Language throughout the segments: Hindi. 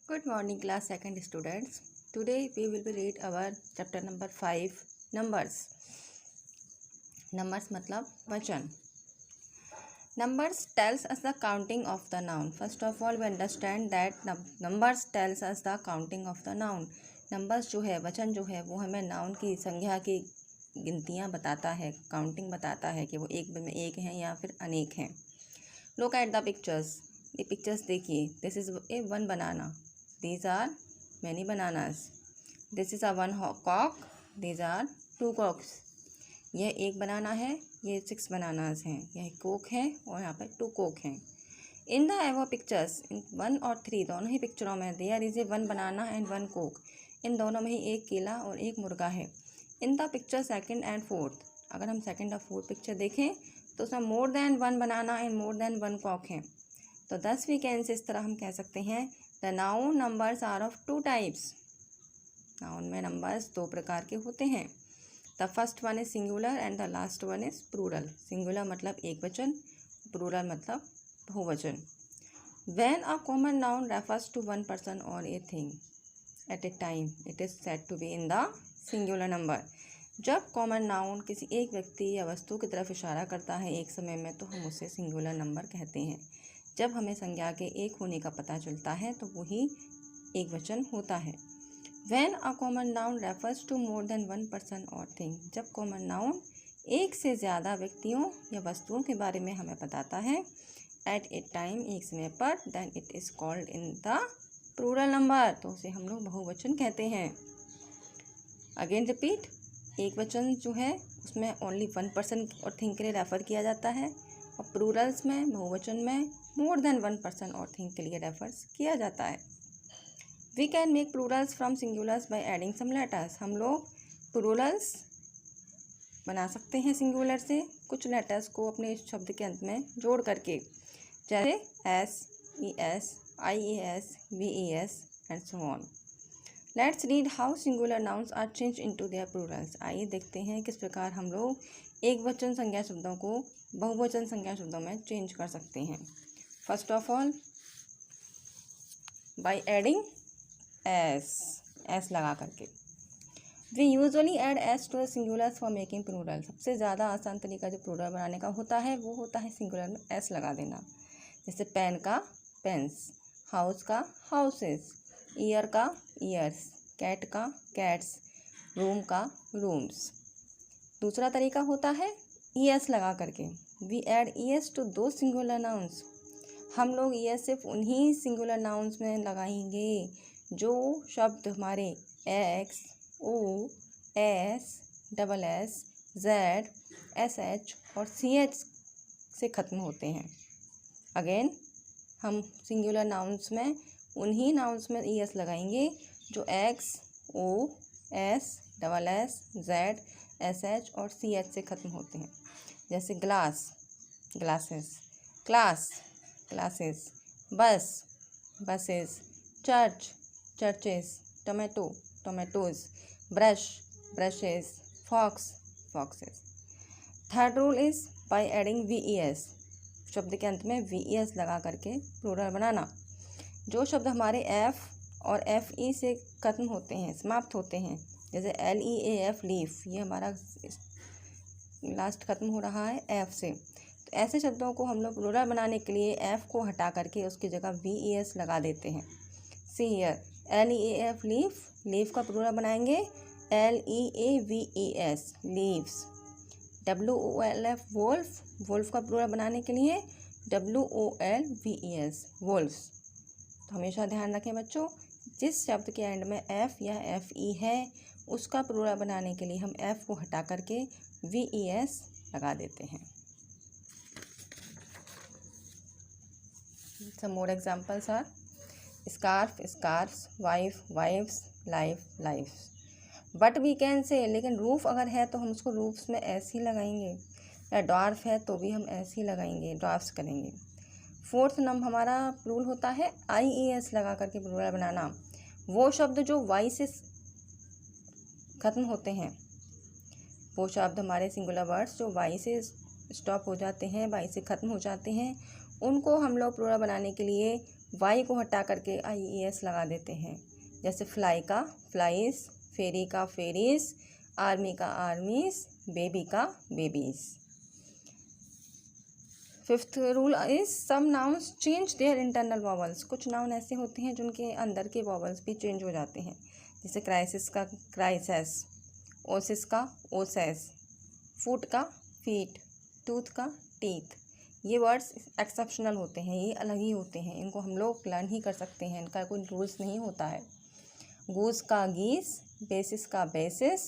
Good morning, class second students. Today we will be read our chapter number 5, numbers. Numbers मतलब वचन. Numbers tells us the counting of the noun. First of all, we understand that numbers tells us the counting of the noun. Numbers जो है, वचन जो है, वो हमें नाउन की संख्या की गिनतियाँ बताता है, काउंटिंग बताता है कि वो एक में एक हैं या फिर अनेक हैं. Look at the pictures. ये पिक्चर्स देखिए. This is a one banana. These are many bananas. This is a one cock. These are two cocks. यह एक बनाना है, ये 6 बनानास हैं. यह कोक है और यहाँ पर 2 कोक हैं. इन द एवो पिक्चर्स, 1 और 3 दोनों ही पिक्चरों में there is a 1 banana and 1 cock. इन दोनों में ही एक केला और एक मुर्गा है. In the picture second and fourth, अगर हम सेकंड और फोर्थ पिक्चर देखें तो उसमें more than 1 banana and more than 1 cock है. तो 10 वी कैन से इस तरह हम कह सकते हैं the noun numbers are of 2 types. Noun में नंबर्स 2 प्रकार के होते हैं. The first one is singular and the last one is plural. Singular मतलब एक वचन, प्लूरल मतलब बहुवचन. When a common noun refers to one person और a thing at a time it is said to be in the singular number. जब कॉमन नाउन किसी एक व्यक्ति या वस्तु की तरफ इशारा करता है एक समय में तो हम उसे सिंगुलर नंबर कहते हैं. जब हमें संज्ञा के एक होने का पता चलता है तो वही एक वचन होता है. When a common noun refers to more than one person or thing, जब कॉमन नाउन एक से ज़्यादा व्यक्तियों या वस्तुओं के बारे में हमें बताता है एट ए टाइम एक समय पर, then it is called in the plural number, तो उसे हम लोग बहुवचन कहते हैं. अगेन रिपीट, एक वचन जो है उसमें ओनली 1 पर्सन और थिंग के लिए रेफ़र किया जाता है और प्लूरल्स में, बहुवचन में मोर देन 1 पर्सन और थिंग के लिए रेफर किया जाता है. We can make plurals from singulars by adding some letters. हम लोग प्लूरल्स बना सकते हैं सिंगुलर से कुछ लेटर्स को अपने शब्द के अंत में जोड़ करके, जैसे S, E S, I E S, V E S and so on. Let's read how singular nouns are change into their plurals. आइए देखते हैं किस प्रकार हम लोग एक वचन संज्ञा शब्दों को बहुवचन संज्ञा शब्दों में चेंज कर सकते हैं. First of all by adding S लगा करके. We usually add S to singulars for making plural. सबसे ज़्यादा आसान तरीका जो प्लूरल बनाने का होता है वो होता है सिंगुलर में एस लगा देना. जैसे पेन का पेन्स, हाउस का हाउसेस, ईयर का ईयर्स, कैट का कैट्स, रूम का रूम्स. दूसरा तरीका होता है ई एस लगा करके. We add E S to दो सिंगुलर नाउन्स. हम लोग ई एस सिर्फ उन्हीं सिंगुलर नाउन्स में लगाएंगे जो शब्द हमारे X, O, S, double S, Z, S H और सी एच से ख़त्म होते हैं. अगेन हम सिंगुलर नाउन्स में उन्हीं नाउन्स में ई एस लगाएंगे जो X, O, S, double S, Z, S H और सी एच से ख़त्म होते हैं. जैसे glass glasses, class classes, bus buses, church churches, tomato tomatoes, brush brushes, fox foxes. Third rule is by adding V E S. शब्द के अंत में वी ई एस लगा करके प्लूरल बनाना. जो शब्द हमारे एफ और एफ ई से ख़त्म होते हैं, समाप्त होते हैं, जैसे L E A F leaf, ये हमारा लास्ट ख़त्म हो रहा है एफ से, तो ऐसे शब्दों को हम लोग प्लूरल बनाने के लिए एफ को हटा करके उसकी जगह वी ई एस लगा देते हैं. See here, L E A F leaf, leaf का प्लूरल बनाएंगे L E A V E S leaves. W O L F wolf, wolf का प्लूरल बनाने के लिए W O L V E S wolfs. तो हमेशा ध्यान रखें बच्चों, जिस शब्द के एंड में एफ या एफ ई है उसका प्लूरल बनाने के लिए हम एफ को हटा करके वी ई एस लगा देते हैं. Some more examples are scarf, scarves, wife, wives, life, lives. But we can say, लेकिन रूफ अगर है तो हम उसको रूफ्स में ऐसे ही लगाएंगे, या ड्वार्फ है तो भी हम ऐसे ही लगाएंगे, ड्वार्फ्स करेंगे. फोर्थ नंबर हमारा रूल होता है आई ई एस लगा करके प्लूरल बनाना. वो शब्द जो वाई से ख़त्म होते हैं, वो शब्द हमारे सिंगुलर वर्ड्स जो वाई से स्टॉप हो जाते हैं, वाई से ख़त्म हो जाते हैं, उनको हम लोग प्लूरल बनाने के लिए वाई को हटा करके IES लगा देते हैं। जैसे फ्लाई का फ्लाइज, फेरी का फेरीज, आर्मी का आर्मीज, बेबी का babies. Fifth rule is some nouns change their internal vowels. कुछ नाउन ऐसे होते हैं जिनके अंदर के वॉवल्स भी चेंज हो जाते हैं। जैसे क्राइसिस का क्राइसेस, ओसिस का ओसेस, फुट का फीट, टूथ का टीथ। ये वर्ड्स एक्सेप्शनल होते हैं, ये अलग ही होते हैं, इनको हम लोग लर्न ही कर सकते हैं, इनका कोई रूल्स नहीं होता है। गूस का गीस, बेसिस का बेसिस,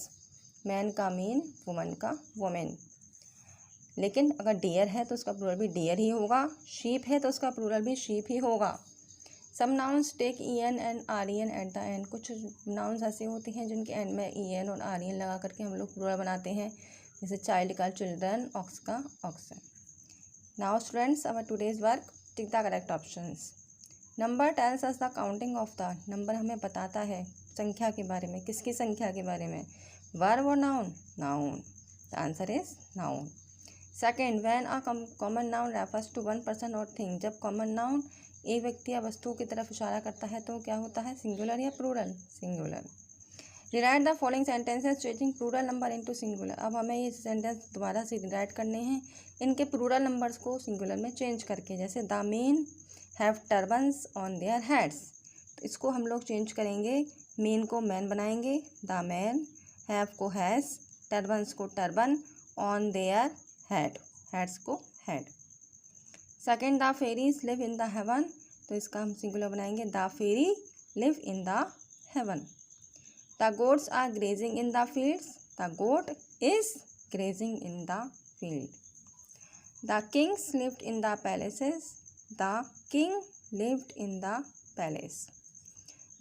मैन का मीन, वुमन का वुमेन। लेकिन अगर डियर है तो उसका प्लूरल भी डियर ही होगा, शीप है तो उसका प्लूरल भी शीप ही होगा। Some nouns take EN and REN at the end. कुछ नाउन्स ऐसे होते हैं जिनके एंड में EN और REN लगा करके हम लोग प्लूरल बनाते हैं। जैसे चाइल्ड का चिल्ड्रन, ऑक्स का oxen. Now students, our today's work, tick the correct options. Number tells us the counting of the. Number हमें बताता है संख्या के बारे में। किसकी संख्या के बारे में? वर्ब और noun? Noun. The answer is noun. Second, when a common noun refers to one person और थिंग। जब कॉमन नाउन एक व्यक्ति या वस्तु की तरफ इशारा करता है तो क्या होता है? सिंगुलर या plural? Singular. Rewrite the following sentences changing plural number into singular. अब हमें ये सेंटेंस दोबारा से रिराइट करने हैं, इनके प्लूरल नंबर्स को सिंगुलर में चेंज करके। जैसे the men have turbans on their heads, तो इसको हम लोग चेंज करेंगे, मेन को मैन बनाएंगे, द मैन, हैव को हैज़, टर्बन्स को turban, on their head, heads को head. Second, the fairies live in the heaven, तो इसका हम सिंगुलर बनाएंगे, the fairy live in the heaven. The goats are grazing in the fields, the goat is grazing in the field. The kings lived in the palaces, the king lived in the palace.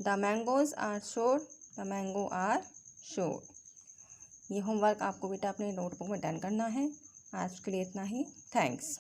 The mangoes are sour, the mango are शोर। ये होमवर्क आपको बेटा अपने नोटबुक में डन करना है। आज के लिए इतना ही। थैंक्स।